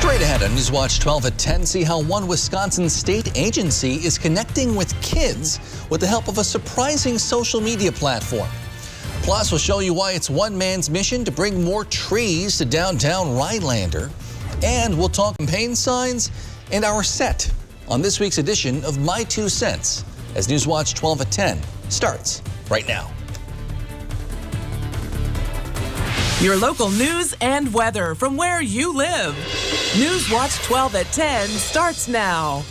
Straight ahead on Newswatch 12 at 10, see how one Wisconsin state agency is connecting with kids with the help of a surprising social media platform. Plus, we'll show you why it's one man's mission to bring more trees to downtown Rhinelander. And we'll talk campaign signs and our set on this week's edition of My 2 Cents as Newswatch 12 at 10 starts right now. Your local news and weather from where you live. Newswatch 12 at 10 starts now.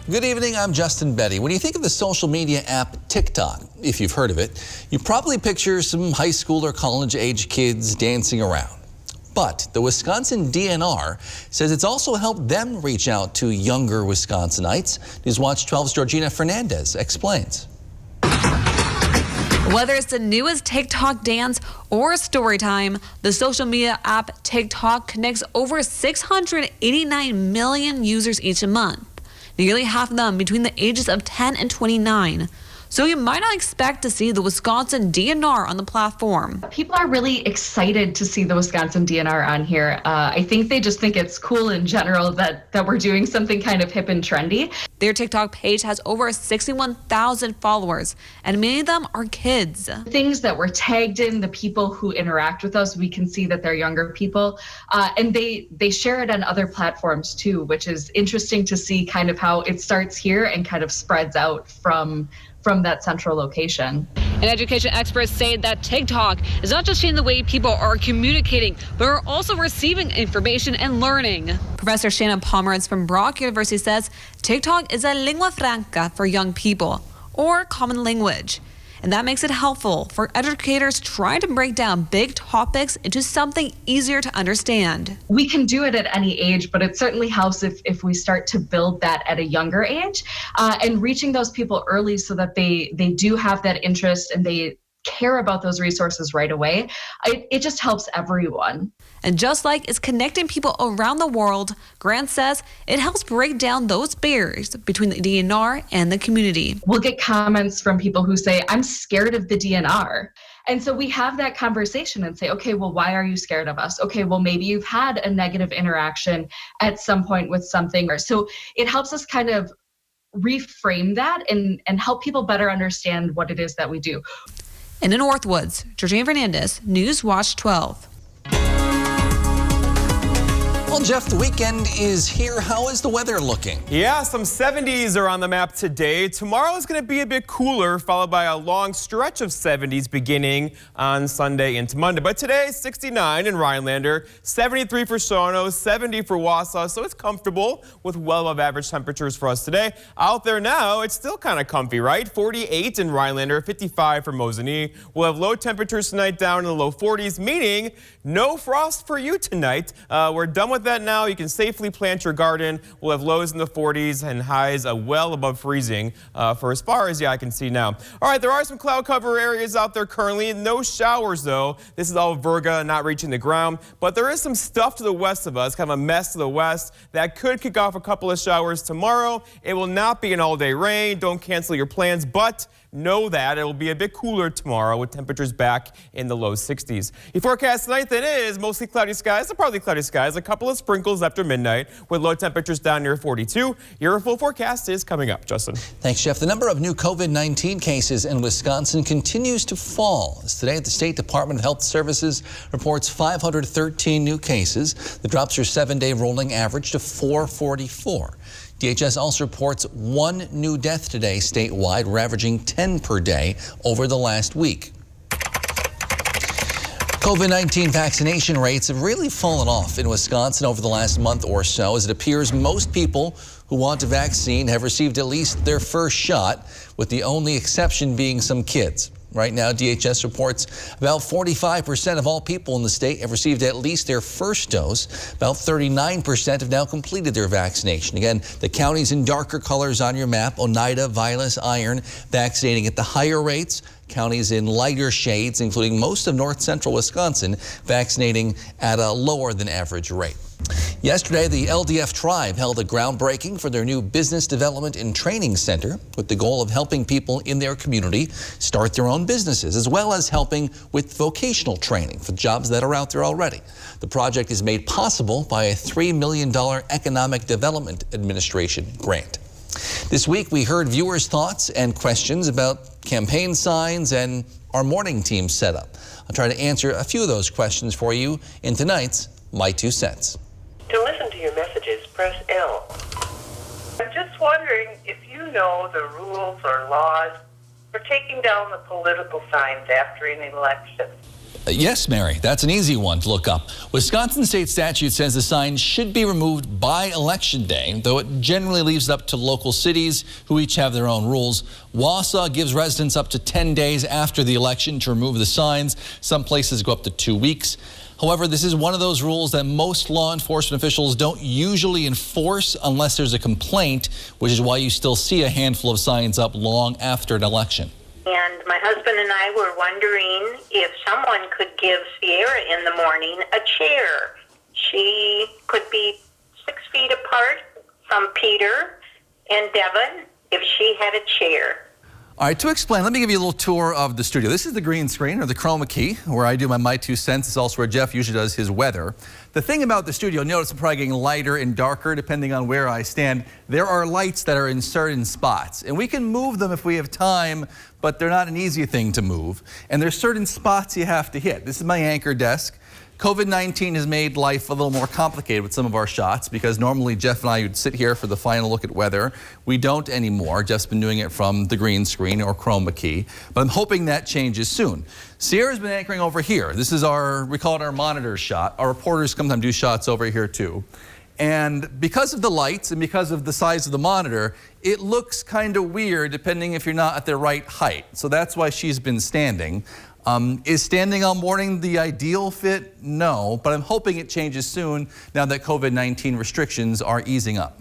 Good evening, I'm Justin Betty. When you think of the social media app TikTok, if you've heard of it, you probably picture some high school or college-age kids dancing around. But the Wisconsin DNR says it's also helped them reach out to younger Wisconsinites. Newswatch 12's Georgina Fernandez explains. Whether it's the newest TikTok dance or story time, the social media app TikTok connects over 689 million users each month, nearly half of them between the ages of 10 and 29. So you might not expect to see the Wisconsin DNR on the platform. People are really excited to see the Wisconsin DNR on here. I think they just think it's cool in general that we're doing something kind of hip and trendy. Their TikTok page has over 61,000 followers, and many of them are kids. Things that were tagged in, the people who interact with us, we can see that they're younger people. And they share it on other platforms too, which is interesting to see kind of how it starts here and kind of spreads out from that central location. And education experts say that TikTok is not just changing the way people are communicating, but are also receiving information and learning. Professor Shannon Pomeranz from Brock University says TikTok is a lingua franca for young people, or common language. And that makes it helpful for educators trying to break down big topics into something easier to understand. We can do it at any age, but it certainly helps if we start to build that at a younger age and reaching those people early so that they do have that interest and they care about those resources right away. It just helps everyone. And just like it's connecting people around the world, Grant says it helps break down those barriers between the DNR and the community. We'll get comments from people who say, I'm scared of the DNR. And so we have that conversation and say, okay, well, why are you scared of us? Okay, well, maybe you've had a negative interaction at some point with something. So it helps us kind of reframe that and help people better understand what it is that we do. In the Northwoods, Georgina Fernandez, Newswatch 12. Well, Jeff, the weekend is here. How is the weather looking? Yeah, some 70s are on the map today. Tomorrow is going to be a bit cooler, followed by a long stretch of 70s beginning on Sunday into Monday. But today, 69 in Rhinelander, 73 for Sono, 70 for Wausau. So it's comfortable with well above average temperatures for us today. Out there now, it's still kind of comfy, right? 48 in Rhinelander, 55 for Mosinee. We'll have low temperatures tonight down in the low 40s, meaning no frost for you tonight. We're done with that now. You can safely plant your garden. We'll have lows in the 40s and highs well above freezing for as far as the eye can see now. All right, there are some cloud cover areas out there currently. No showers, though. This is all virga, not reaching the ground. But there is some stuff to the west of us, kind of a mess to the west, that could kick off a couple of showers tomorrow. It will not be an all-day rain. Don't cancel your plans, but know that it will be a bit cooler tomorrow with temperatures back in the low 60s. Your forecast tonight then is mostly cloudy skies to partly cloudy skies, a couple of sprinkles after midnight with low temperatures down near 42. Your full forecast is coming up. Justin. Thanks, Jeff. The number of new COVID-19 cases in Wisconsin continues to fall. As today, the State Department of Health Services reports 513 new cases. The drops your 7-day rolling average to 444. DHS also reports 1 new death today statewide. We're averaging 10 per day over the last week. COVID-19 vaccination rates have really fallen off in Wisconsin over the last month or so, as it appears most people who want a vaccine have received at least their first shot, with the only exception being some kids. Right now, DHS reports about 45% of all people in the state have received at least their first dose. About 39% have now completed their vaccination. Again, the counties in darker colors on your map: Oneida, Vilas, Iron, vaccinating at the higher rates. Counties in lighter shades, including most of north central Wisconsin, vaccinating at a lower than average rate. Yesterday, the LDF Tribe held a groundbreaking for their new Business Development and Training Center with the goal of helping people in their community start their own businesses, as well as helping with vocational training for jobs that are out there already. The project is made possible by a $3 million Economic Development Administration grant. This week, we heard viewers' thoughts and questions about campaign signs and our morning team setup. I'll try to answer a few of those questions for you in tonight's My Two Cents. To listen to your messages, press L. I'm just wondering if you know the rules or laws for taking down the political signs after an election. Yes, Mary, that's an easy one to look up. Wisconsin state statute says the sign should be removed by election day, though it generally leaves it up to local cities who each have their own rules. Wausau gives residents up to 10 days after the election to remove the signs. Some places go up to 2 weeks. However, this is one of those rules that most law enforcement officials don't usually enforce unless there's a complaint, which is why you still see a handful of signs up long after an election. And my husband and I were wondering if someone could give Sierra in the morning a chair. She could be 6 feet apart from Peter and Devin if she had a chair. All right, to explain, let me give you a little tour of the studio. This is the green screen, or the chroma key, where I do my Two Cents. It's also where Jeff usually does his weather. The thing about the studio, notice I'm probably getting lighter and darker depending on where I stand. There are lights that are in certain spots, and we can move them if we have time, but they're not an easy thing to move. And there's certain spots you have to hit. This is my anchor desk. COVID-19 has made life a little more complicated with some of our shots because normally Jeff and I would sit here for the final look at weather. We don't anymore. Jeff's been doing it from the green screen or chroma key, but I'm hoping that changes soon. Sierra's been anchoring over here. This is we call it our monitor shot. Our reporters sometimes do shots over here too. And because of the lights and because of the size of the monitor, it looks kind of weird depending if you're not at the right height. So that's why she's been standing. Is standing all morning the ideal fit? No, but I'm hoping it changes soon now that COVID-19 restrictions are easing up.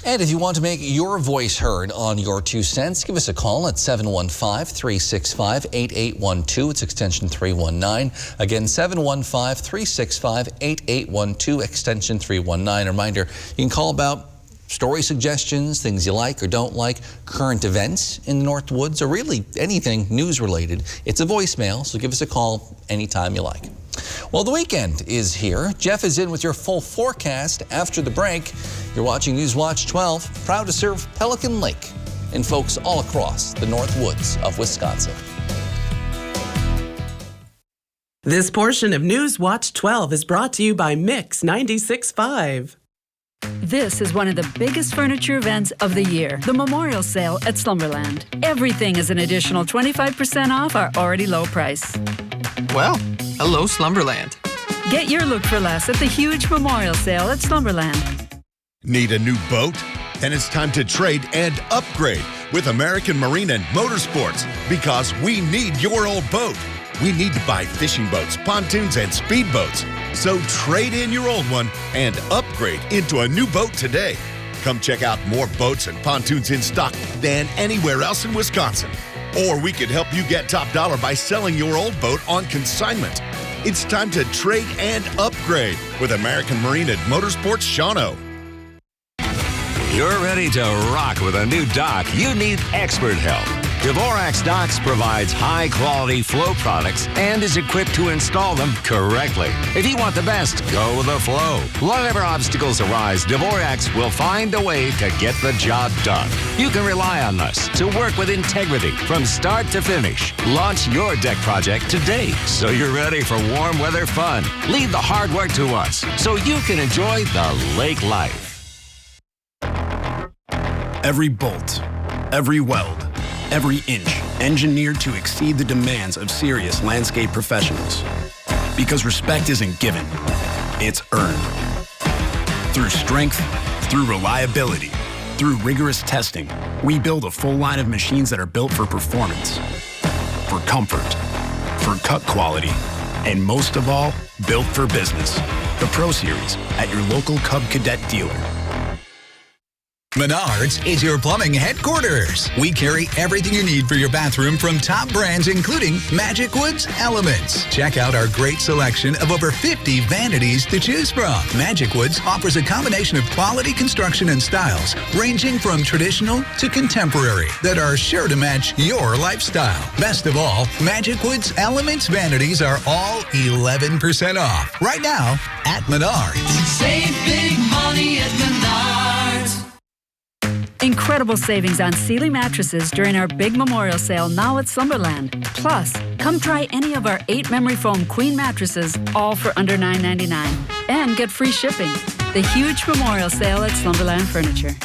And if you want to make your voice heard on your 2 cents, give us a call at 715-365-8812. It's extension 319. Again, 715-365-8812, extension 319. Reminder, you can call about story suggestions, things you like or don't like, current events in the North Woods, or really anything news related. It's a voicemail, so give us a call anytime you like. Well, the weekend is here. Jeff is in with your full forecast after the break. You're watching Newswatch 12, proud to serve Pelican Lake and folks all across the North Woods of Wisconsin. This portion of Newswatch 12 is brought to you by Mix 96.5. This is one of the biggest furniture events of the year, the Memorial Sale at Slumberland. Everything is an additional 25% off our already low price. Well, hello, Slumberland. Get your look for less at the huge Memorial Sale at Slumberland. Need a new boat? Then it's time to trade and upgrade with American Marine and Motorsports, because we need your old boat. We need to buy fishing boats, pontoons, and speedboats. So trade in your old one and upgrade into a new boat today. Come check out more boats and pontoons in stock than anywhere else in Wisconsin. Or we could help you get top dollar by selling your old boat on consignment. It's time to trade and upgrade with American Marine and Motorsports Shawano. You're ready to rock with a new dock. You need expert help. Dvorak's Docks provides high-quality flow products and is equipped to install them correctly. If you want the best, go with the flow. Whatever obstacles arise, Dvorak's will find a way to get the job done. You can rely on us to work with integrity from start to finish. Launch your deck project today so you're ready for warm weather fun. Leave the hard work to us so you can enjoy the lake life. Every bolt, every weld, every inch engineered to exceed the demands of serious landscape professionals. Because respect isn't given, it's earned. Through strength, through reliability, through rigorous testing, we build a full line of machines that are built for performance, for comfort, for cut quality, and most of all, built for business. The Pro Series at your local Cub Cadet dealer. Menards is your plumbing headquarters. We carry everything you need for your bathroom from top brands, including Magic Woods Elements. Check out our great selection of over 50 vanities to choose from. Magic Woods offers a combination of quality construction and styles, ranging from traditional to contemporary, that are sure to match your lifestyle. Best of all, Magic Woods Elements vanities are all 11% off right now at Menards. Save big money at Menards. Incredible savings on Sealy mattresses during our big memorial sale now at Slumberland. Plus, come try any of our 8 memory foam queen mattresses, all for under $9.99. And get free shipping. The huge memorial sale at Slumberland Furniture.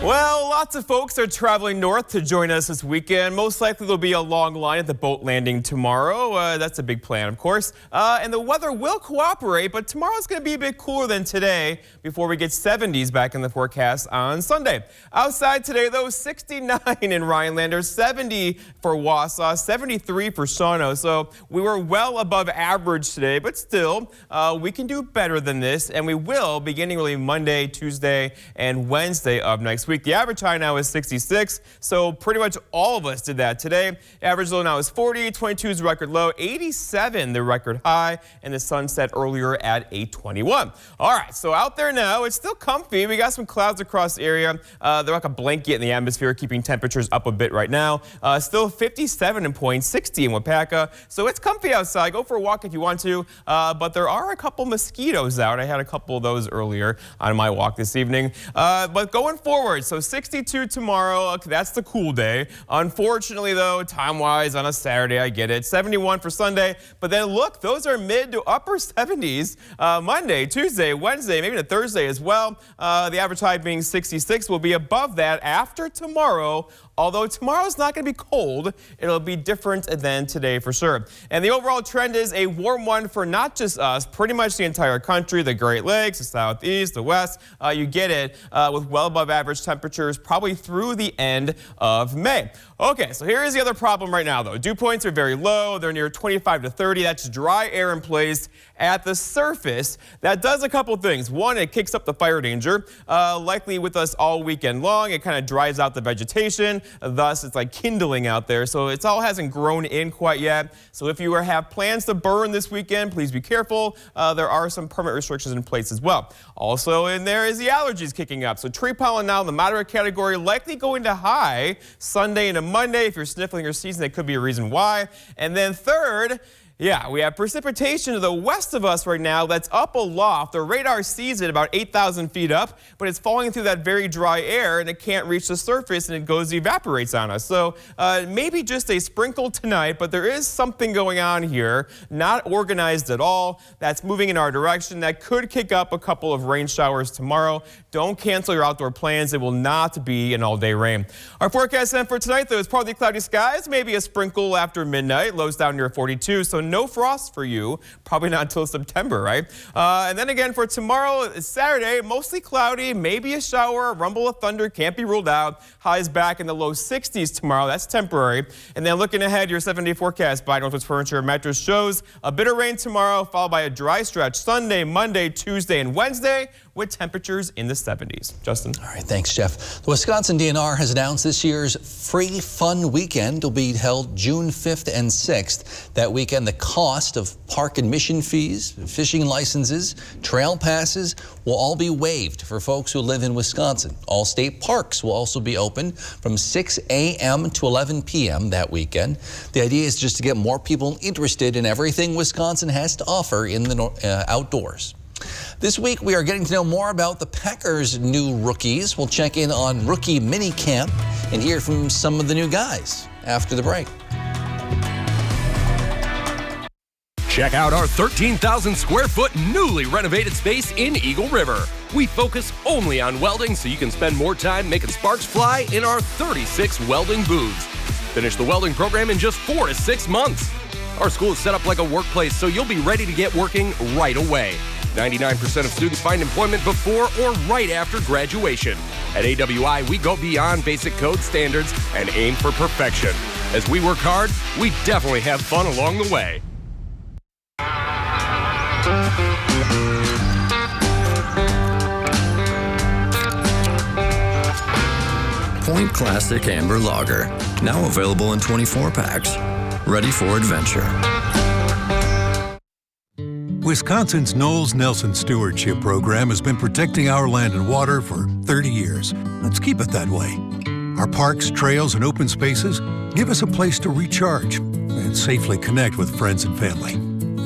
Well, lots of folks are traveling north to join us this weekend. Most likely there'll be a long line at the boat landing tomorrow. That's a big plan, of course. And the weather will cooperate, but tomorrow's going to be a bit cooler than today before we get 70s back in the forecast on Sunday. Outside today, though, 69 in Rhinelander, 70 for Wausau, 73 for Shawano. So we were well above average today, but still, we can do better than this, and we will beginning really Monday, Tuesday, and Wednesday of next week. The average high now is 66, so pretty much all of us did that today. Average low now is 40, 22 is record low, 87 the record high, and the sun set earlier at 8:21. All right, so out there now, it's still comfy. We got some clouds across the area. They're like a blanket in the atmosphere, keeping temperatures up a bit right now. Still 57 in Point, 60 in Wapaka, so it's comfy outside. Go for a walk if you want to, but there are a couple mosquitoes out. I had a couple of those earlier on my walk this evening. But going forward, so 62 tomorrow, okay, that's the cool day. Unfortunately, though, time-wise on a Saturday, I get it. 71 for Sunday, but then look, those are mid to upper 70s Monday, Tuesday, Wednesday, maybe to Thursday as well. The average high being 66 will be above that after tomorrow. Although tomorrow's not going to be cold, it'll be different than today for sure. And the overall trend is a warm one for not just us, pretty much the entire country, the Great Lakes, the Southeast, the West. You get it, with well above average temperatures probably through the end of May. Okay, so here is the other problem right now, though. Dew points are very low. They're near 25 to 30. That's dry air in place at the surface. That does a couple things. One, it kicks up the fire danger, likely with us all weekend long. It kind of dries out the vegetation. Thus, it's like kindling out there. So it all hasn't grown in quite yet. So if you have plans to burn this weekend, please be careful. There are some permit restrictions in place as well. Also in there is the allergies kicking up. So tree pollen now in the moderate category, likely going to high Sunday into Monday. If you're sniffling your season, that could be a reason why. And then third, yeah, we have precipitation to the west of us right now that's up aloft. The radar sees it about 8,000 feet up, but it's falling through that very dry air and it can't reach the surface and it evaporates on us. So maybe just a sprinkle tonight, but there is something going on here, not organized at all, that's moving in our direction. That could kick up a couple of rain showers tomorrow. Don't cancel your outdoor plans. It will not be an all-day rain. Our forecast then for tonight, though, is partly cloudy skies, maybe a sprinkle after midnight. Lows down near 42, so no frost for you. Probably not until September, right? And then again for tomorrow, Saturday, mostly cloudy, maybe a shower, a rumble of thunder, can't be ruled out. Highs back in the low 60s tomorrow. That's temporary. And then looking ahead, your 7-day forecast by Northwest Furniture and Mattress shows a bit of rain tomorrow, followed by a dry stretch Sunday, Monday, Tuesday, and Wednesday, with temperatures in the 70s. Justin? All right, thanks, Jeff. The Wisconsin DNR has announced this year's Free Fun Weekend will be held June 5th and 6th. That weekend, the cost of park admission fees, fishing licenses, trail passes will all be waived for folks who live in Wisconsin. All state parks will also be open from 6 a.m. to 11 p.m. that weekend. The idea is just to get more people interested in everything Wisconsin has to offer in the outdoors. This week, we are getting to know more about the Packers' new rookies. We'll check in on rookie mini camp and hear from some of the new guys after the break. Check out our 13,000 square foot newly renovated space in Eagle River. We focus only on welding so you can spend more time making sparks fly in our 36 welding booths. Finish the welding program in just 4 to 6 months. Our school is set up like a workplace, so you'll be ready to get working right away. 99% of students find employment before or right after graduation. At AWI, we go beyond basic code standards and aim for perfection. As we work hard, we definitely have fun along the way. Point Classic Amber Lager, now available in 24 packs. Ready for adventure. Wisconsin's Knowles Nelson Stewardship Program has been protecting our land and water for 30 years. Let's keep it that way. Our parks, trails, and open spaces give us a place to recharge and safely connect with friends and family.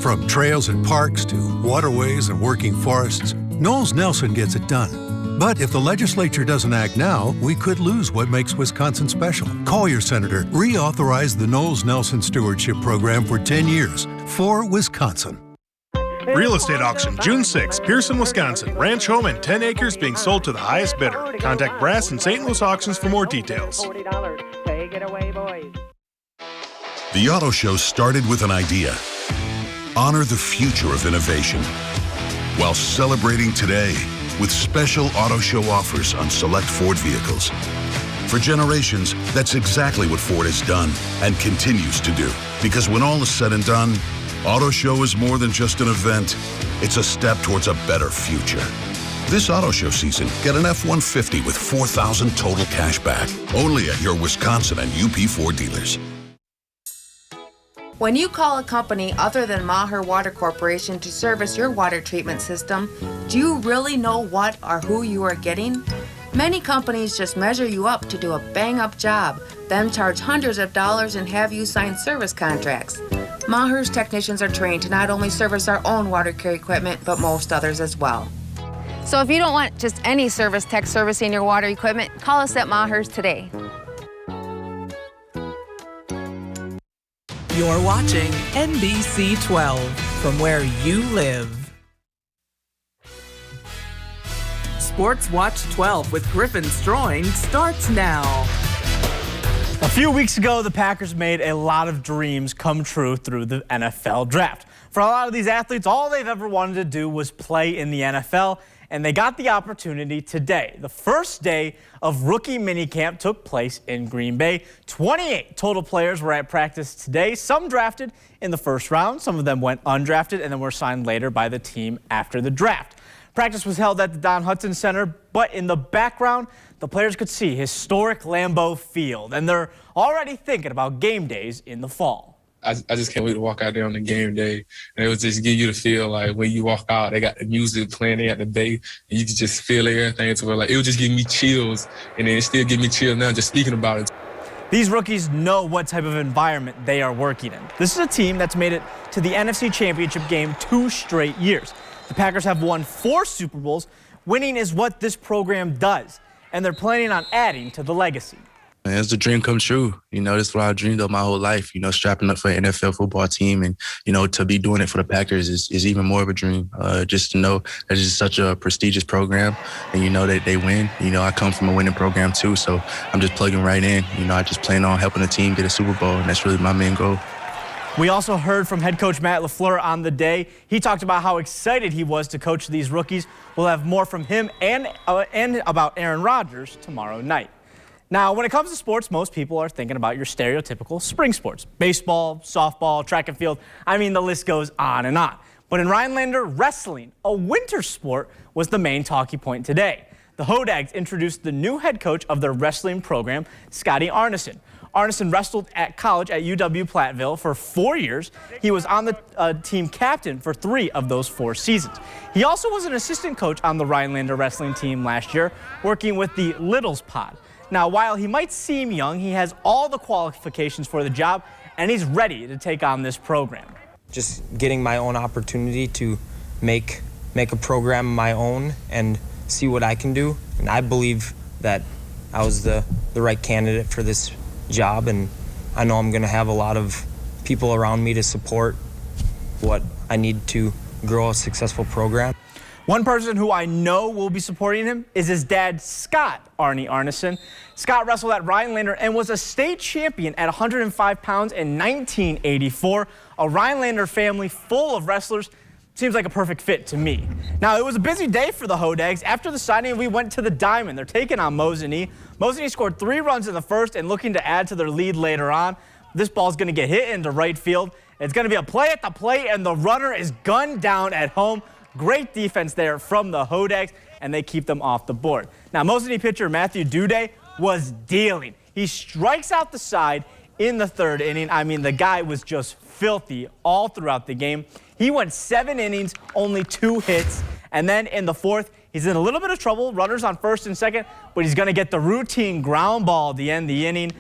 From trails and parks to waterways and working forests, Knowles Nelson gets it done. But if the legislature doesn't act now, we could lose what makes Wisconsin special. Call your senator. Reauthorize the Knowles Nelson Stewardship Program for 10 years for Wisconsin. Real estate auction, June 6, Pearson, Wisconsin. Ranch home and 10 acres being sold to the highest bidder. Contact Brass and St. Louis Auctions for more details. The Auto Show started with an idea. Honor the future of innovation while celebrating today with special Auto Show offers on select Ford vehicles. For generations, that's exactly what Ford has done and continues to do. Because when all is said and done, Auto Show is more than just an event. It's a step towards a better future. This Auto Show season, get an F-150 with $4,000 total cash back. Only at your Wisconsin and UP Ford dealers. When you call a company other than Maher Water Corporation to service your water treatment system, do you really know what or who you are getting? Many companies just measure you up to do a bang-up job, then charge hundreds of dollars and have you sign service contracts. Maher's technicians are trained to not only service our own water care equipment, but most others as well. So if you don't want just any service tech servicing your water equipment, call us at Maher's today. You're watching NBC 12 from where you live. Sports Watch 12 with Griffin Stroing starts now. A few weeks ago, the Packers made a lot of dreams come true through the NFL draft. For a lot of these athletes, all they've ever wanted to do was play in the NFL, and they got the opportunity today. The first day of rookie minicamp took place in Green Bay. 28 total players were at practice today, some drafted in the first round, some of them went undrafted and then were signed later by the team after the draft. Practice was held at the Don Hutson Center, but in the background, the players could see historic Lambeau Field, and they're already thinking about game days in the fall. I just can't wait to walk out there on the game day. And it would just give you the feel like when you walk out, they got the music playing there at the bay, and you can just feel everything. So like it would just give me chills, and then it still give me chills now just speaking about it. These rookies know what type of environment they are working in. This is a team that's made it to the NFC Championship game 2 straight years. The Packers have won 4 Super Bowls. Winning is what this program does, and they're planning on adding to the legacy. It's a dream come true. You know, this is what I dreamed of my whole life, you know, strapping up for an NFL football team. And, you know, to be doing it for the Packers is even more of a dream. Just to know that it's such a prestigious program and, you know, that they win. You know, I come from a winning program, too. So I'm just plugging right in. You know, I just plan on helping the team get a Super Bowl. And that's really my main goal. We also heard from head coach Matt LaFleur on the day. He talked about how excited he was to coach these rookies. We'll have more from him and about Aaron Rodgers tomorrow night. Now, when it comes to sports, most people are thinking about your stereotypical spring sports. Baseball, softball, track and field. I mean, the list goes on and on. But in Rhinelander, wrestling, a winter sport, was the main talking point today. The Hodags introduced the new head coach of their wrestling program, Scotty Arneson. Arneson wrestled at college at UW-Platteville for 4 years. He was on the team captain for 3 of those 4 seasons. He also was an assistant coach on the Rhinelander wrestling team last year, working with the Littles Pod. Now, while he might seem young, he has all the qualifications for the job, and he's ready to take on this program. Just getting my own opportunity to make a program my own and see what I can do. And I believe that I was the right candidate for this job, and I know I'm going to have a lot of people around me to support what I need to grow a successful program. One person who I know will be supporting him is his dad, Scott Arnie Arneson. Scott wrestled at Rhinelander and was a state champion at 105 pounds in 1984. A Rhinelander family full of wrestlers seems like a perfect fit to me. Now, it was a busy day for the Hodags. After the signing, we went to the Diamond. They're taking on Mosinee. Mosinee scored 3 runs in the first and looking to add to their lead later on. This ball's going to get hit into right field. It's going to be a play at the plate, and the runner is gunned down at home. Great defense there from the Hodags, and they keep them off the board. Now, Mosinee pitcher Matthew Duday was dealing. He strikes out the side in the third inning. I mean, the guy was just filthy all throughout the game. He went 7 innings, only 2 hits. And then in the fourth, he's in a little bit of trouble. Runners on first and second, but he's going to get the routine ground ball at the end of the inning.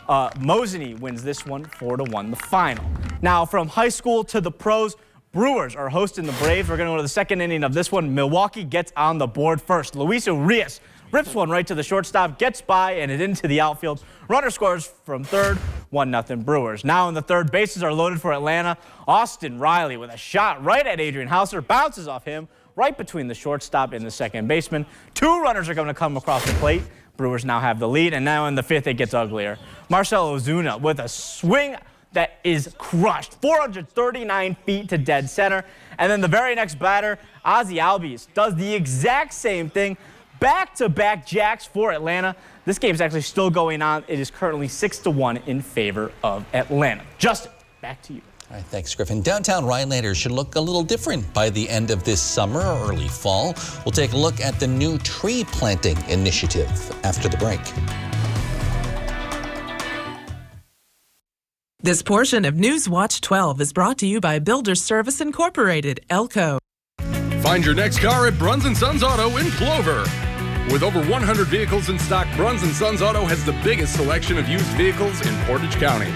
Mosinee wins this one 4-1, the final. Now, from high school to the pros, Brewers are hosting the Braves. We're going to go to the second inning of this one. Milwaukee gets on the board first. Luis Urias rips one right to the shortstop, gets by, and it into the outfield. Runner scores from third, 1-0 Brewers. Now in the third, bases are loaded for Atlanta. Austin Riley with a shot right at Adrian Hauser, bounces off him, right between the shortstop and the second baseman. 2 runners are going to come across the plate. Brewers now have the lead, and now in the fifth, it gets uglier. Marcell Ozuna with a swing that is crushed, 439 feet to dead center. And then the very next batter, Ozzie Albies, does the exact same thing. Back-to-back jacks for Atlanta. This game's actually still going on. It is currently 6-1 in favor of Atlanta. Justin, back to you. All right, thanks, Griffin. Downtown Rhinelander should look a little different by the end of this summer or early fall. We'll take a look at the new tree planting initiative after the break. This portion of Newswatch 12 is brought to you by Builders Service Incorporated, Elko. Find your next car at Bruns & Sons Auto in Plover. With over 100 vehicles in stock, Bruns & Sons Auto has the biggest selection of used vehicles in Portage County.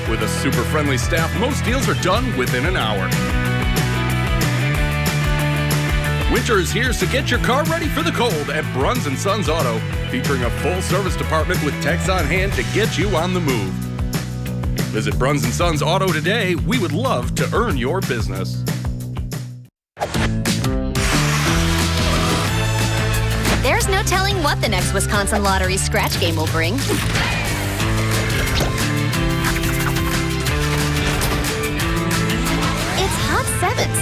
With a super friendly staff, most deals are done within an hour. Winter is here, so get your car ready for the cold at Bruns & Sons Auto, featuring a full service department with techs on hand to get you on the move. Visit Bruns & Sons Auto today. We would love to earn your business. There's no telling what the next Wisconsin Lottery scratch game will bring. It's Hot Sevens,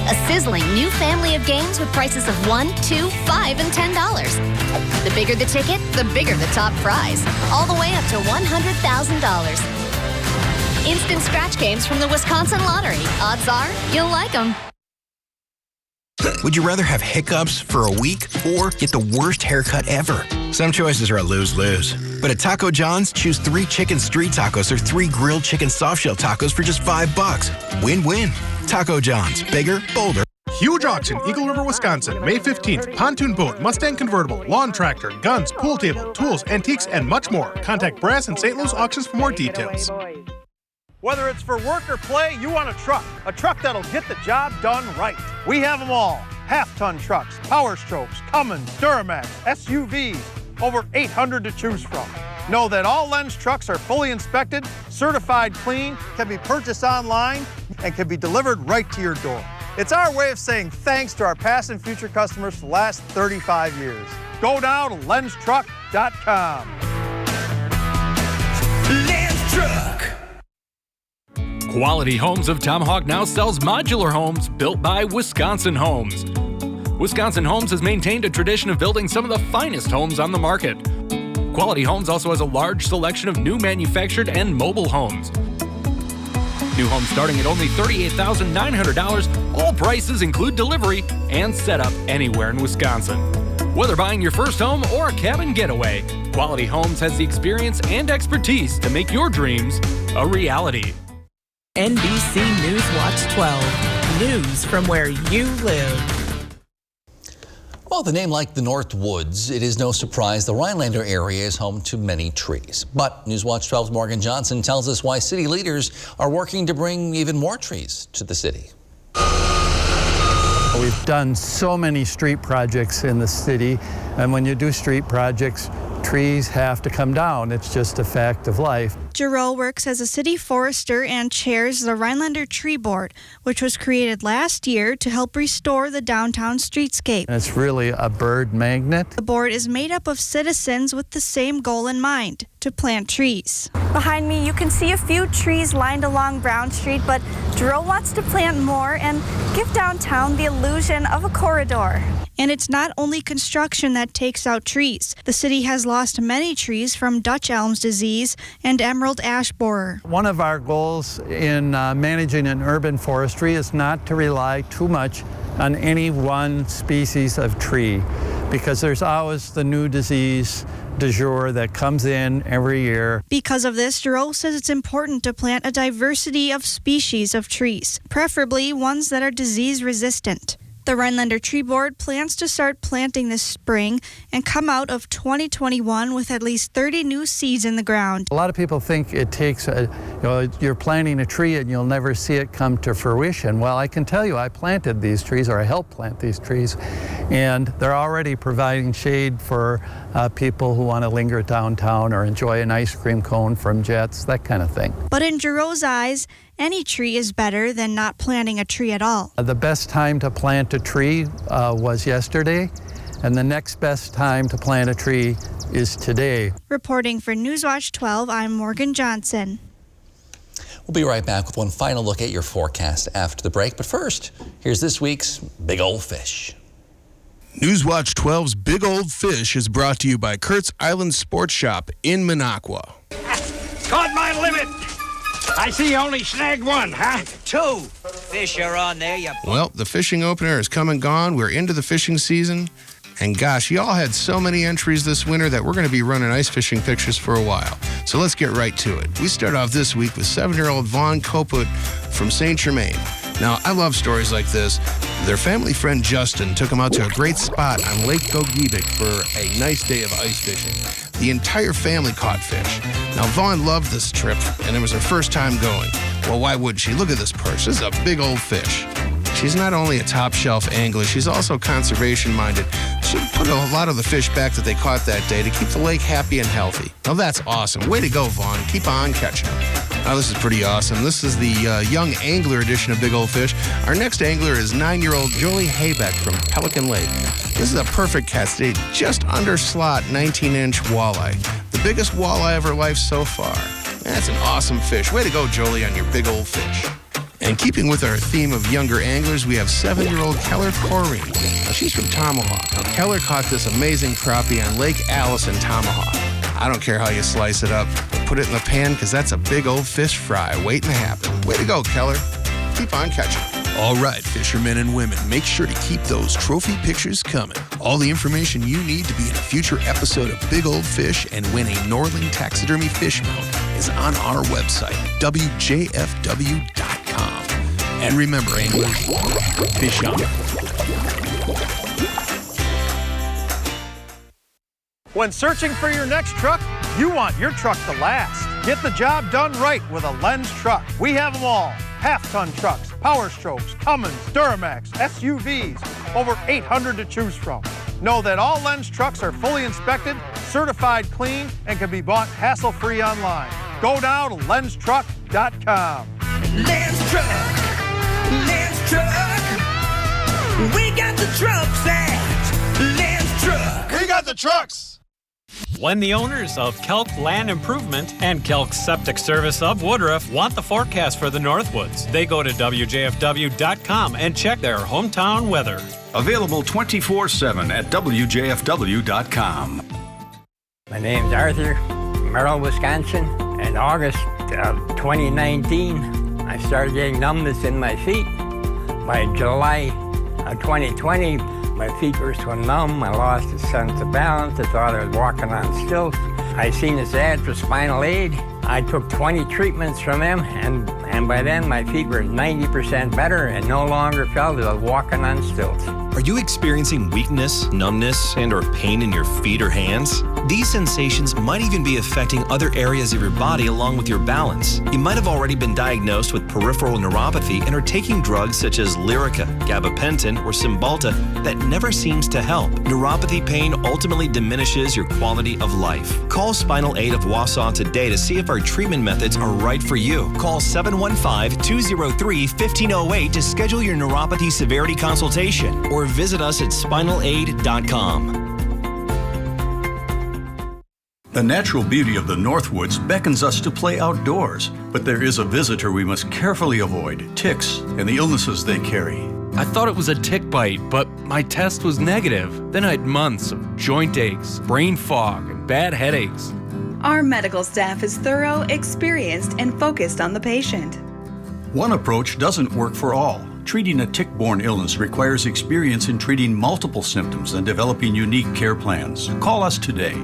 a sizzling new family of games with prices of $1, $2, $5, and $10. The bigger the ticket, the bigger the top prize, all the way up to $100,000. Instant scratch games from the Wisconsin Lottery. Odds are you'll like them. Would you rather have hiccups for a week or get the worst haircut ever? Some choices are a lose-lose. But at Taco John's, choose 3 chicken street tacos or 3 grilled chicken softshell tacos for just $5. Win-win. Taco John's. Bigger, bolder. Huge auction, Eagle River, Wisconsin, May 15th. Pontoon boat, Mustang convertible, lawn tractor, guns, pool table, tools, antiques, and much more. Contact Brass and St. Louis Auctions for more details. Whether it's for work or play, you want a truck that'll get the job done right. We have them all. Half-ton trucks, Power Strokes, Cummins, Duramax, SUVs, over 800 to choose from. Know that all Lenz trucks are fully inspected, certified clean, can be purchased online, and can be delivered right to your door. It's our way of saying thanks to our past and future customers for the last 35 years. Go now to lenztruck.com. Lenz Truck. Quality Homes of Tomahawk now sells modular homes built by Wisconsin Homes. Wisconsin Homes has maintained a tradition of building some of the finest homes on the market. Quality Homes also has a large selection of new manufactured and mobile homes. New homes starting at only $38,900. All prices include delivery and setup anywhere in Wisconsin. Whether buying your first home or a cabin getaway, Quality Homes has the experience and expertise to make your dreams a reality. NBC Newswatch 12. News from where you live. Well, with a name like the North Woods, it is no surprise the Rhinelander area is home to many trees. But Newswatch 12's Morgan Johnson tells us why city leaders are working to bring even more trees to the city. We've done so many street projects in the city, and when you do street projects, trees have to come down. It's just a fact of life. Jarrell works as a city forester and chairs the Rhinelander Tree Board, which was created last year to help restore the downtown streetscape. It's really a bird magnet. The board is made up of citizens with the same goal in mind, to plant trees. Behind me, you can see a few trees lined along Brown Street, but Giroux wants to plant more and give downtown the illusion of a corridor. And it's not only construction that takes out trees. The city has lost many trees from Dutch elm's disease and emerald ash borer. One of our goals in managing an urban forestry is not to rely too much on any one species of tree, because there's always the new disease du jour that comes in every year. Because of this, Giroux says it's important to plant a diversity of species of trees, preferably ones that are disease resistant. The Rhinelander Tree Board plans to start planting this spring and come out of 2021 with at least 30 new seeds in the ground. A lot of people think it takes, you're planting a tree and you'll never see it come to fruition. Well, I can tell you I planted these trees, or I helped plant these trees, and they're already providing shade for people who want to linger downtown or enjoy an ice cream cone from Jets, that kind of thing. But in Giroux's eyes, any tree is better than not planting a tree at all. The best time to plant a tree was yesterday, and the next best time to plant a tree is today. Reporting for Newswatch 12, I'm Morgan Johnson. We'll be right back with one final look at your forecast after the break. But first, here's this week's Big Old Fish. Newswatch 12's Big Old Fish is brought to you by Kurt's Island Sports Shop in Minocqua. Caught my limit! I see you only snagged one, huh? 2 fish are on there, you... Well, the fishing opener has come and gone. We're into the fishing season. And gosh, y'all had so many entries this winter that we're going to be running ice fishing pictures for a while. So let's get right to it. We start off this week with 7-year-old Vaughn Coput from St. Germain. Now, I love stories like this. Their family friend Justin took them out to a great spot on Lake Gogebic for a nice day of ice fishing. The entire family caught fish. Now, Vaughn loved this trip, and it was her first time going. Well, why would she? Look at this perch. This is a big old fish. She's not only a top-shelf angler, she's also conservation-minded. She put a lot of the fish back that they caught that day to keep the lake happy and healthy. Now, that's awesome. Way to go, Vaughn. Keep on catching them. Now, this is pretty awesome. This is the young angler edition of Big Old Fish. Our next angler is 9-year-old Jolie Haybeck from Pelican Lake. This is a perfect cast date, just under slot 19-inch walleye. The biggest walleye of her life so far. That's an awesome fish. Way to go, Jolie, on your Big Old Fish. And keeping with our theme of younger anglers, we have 7-year-old Keller Corrine. Now, she's from Tomahawk. Now, Keller caught this amazing crappie on Lake Alice in Tomahawk. I don't care how you slice it up, but put it in the pan because that's a big old fish fry waiting to happen. Way to go, Keller. Keep on catching. All right, fishermen and women, make sure to keep those trophy pictures coming. All the information you need to be in a future episode of Big Old Fish and win a Norling Taxidermy fish mount is on our website, WJFW.com. And remember, anglers, fish on. When searching for your next truck, you want your truck to last. Get the job done right with a Lenz truck. We have them all. Half-ton trucks, Power Strokes, Cummins, Duramax, SUVs, over 800 to choose from. Know that all Lenz trucks are fully inspected, certified clean, and can be bought hassle-free online. Go now to LenzTruck.com. Lenz Truck, Lenz Truck. We got the trucks at Lenz Truck. We got the trucks. When the owners of Kelk Land Improvement and Kelk Septic Service of Woodruff want the forecast for the Northwoods, they go to WJFW.com and check their hometown weather. Available 24/7 at WJFW.com. My name's Arthur, Merrill, Wisconsin. In August of 2019, I started getting numbness in my feet. By July of 2020, my feet were so numb, I lost a sense of balance. I thought I was walking on stilts. I seen this ad for Spinal Aid. I took 20 treatments from them, and by then my feet were 90% better and no longer felt as I was walking on stilts. Are you experiencing weakness, numbness, and or pain in your feet or hands? These sensations might even be affecting other areas of your body along with your balance. You might have already been diagnosed with peripheral neuropathy and are taking drugs such as Lyrica, gabapentin, or Cymbalta that never seems to help. Neuropathy pain ultimately diminishes your quality of life. Call Spinal Aid of Wausau today to see if our treatment methods are right for you. Call 715-203-1508 to schedule your neuropathy severity consultation or visit us at spinalaid.com. The natural beauty of the Northwoods beckons us to play outdoors, but there is a visitor we must carefully avoid: ticks and the illnesses they carry. I thought it was a tick bite, but my test was negative. Then I had months of joint aches, brain fog, and bad headaches. Our medical staff is thorough, experienced, and focused on the patient. One approach doesn't work for all. Treating a tick-borne illness requires experience in treating multiple symptoms and developing unique care plans. Call us today.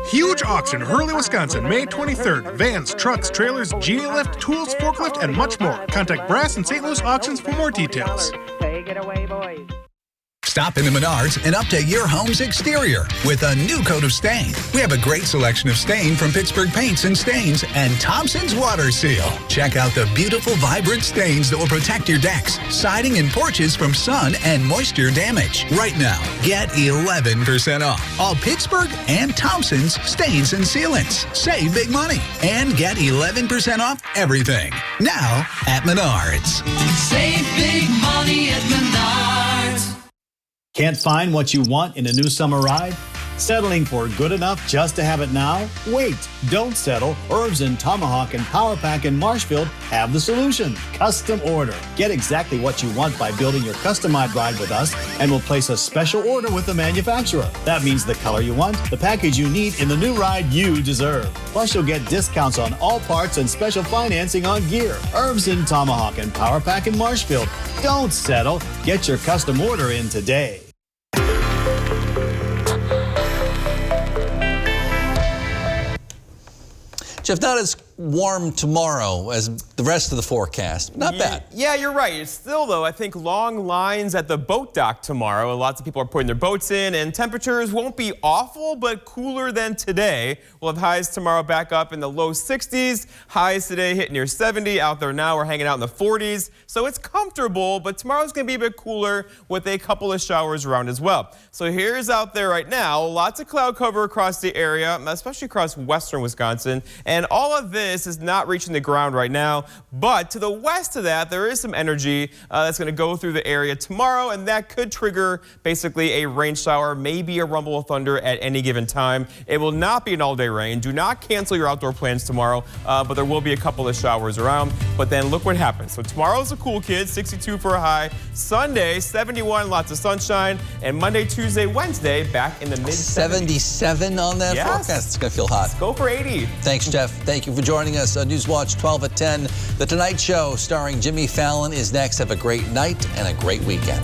Huge auction, Hurley, Wisconsin, May 23rd. Vans, trucks, trailers, genie lift, tools, forklift, and much more. Contact Brass and St. Louis Auctions for more details. Take it away, boys. Stop in the Menards and update your home's exterior with a new coat of stain. We have a great selection of stain from Pittsburgh Paints and Stains and Thompson's Water Seal. Check out the beautiful, vibrant stains that will protect your decks, siding, and porches from sun and moisture damage. Right now, get 11% off all Pittsburgh and Thompson's stains and sealants. Save big money and get 11% off everything. Now at Menards. Save big money at Menards. Can't find what you want in a new summer ride? Settling for good enough just to have it now? Wait, don't settle. Irvs in Tomahawk and Power Pack in Marshfield have the solution. Custom order. Get exactly what you want by building your customized ride with us, and we'll place a special order with the manufacturer. That means the color you want, the package you need in the new ride you deserve. Plus, you'll get discounts on all parts and special financing on gear. Irvs in Tomahawk and Power Pack in Marshfield. Don't settle. Get your custom order in today. Jeff, not as warm tomorrow as the rest of the forecast. Not bad. Yeah, you're right. It's still, though, I think long lines at the boat dock tomorrow. Lots of people are putting their boats in, and temperatures won't be awful, but cooler than today. We'll have highs tomorrow back up in the low 60s. Highs today hit near 70. Out there now, we're hanging out in the 40s. So it's comfortable, but tomorrow's going to be a bit cooler with a couple of showers around as well. So here's out there right now. Lots of cloud cover across the area, especially across western Wisconsin. And all of this is not reaching the ground right now, but to the west of that, there is some energy that's going to go through the area tomorrow, and that could trigger basically a rain shower, maybe a rumble of thunder at any given time. It will not be an all-day rain. Do not cancel your outdoor plans tomorrow, but there will be a couple of showers around. But then look what happens. So tomorrow's a cool kid, 62 for a high. Sunday, 71, lots of sunshine, and Monday, Tuesday, Wednesday, back in the mid-70s. 77 on that forecast. It's going to feel hot. Let's go for 80. Thanks, Jeff. Thank you for joining us on Newswatch 12 at 10. The Tonight Show starring Jimmy Fallon is next. Have a great night and a great weekend.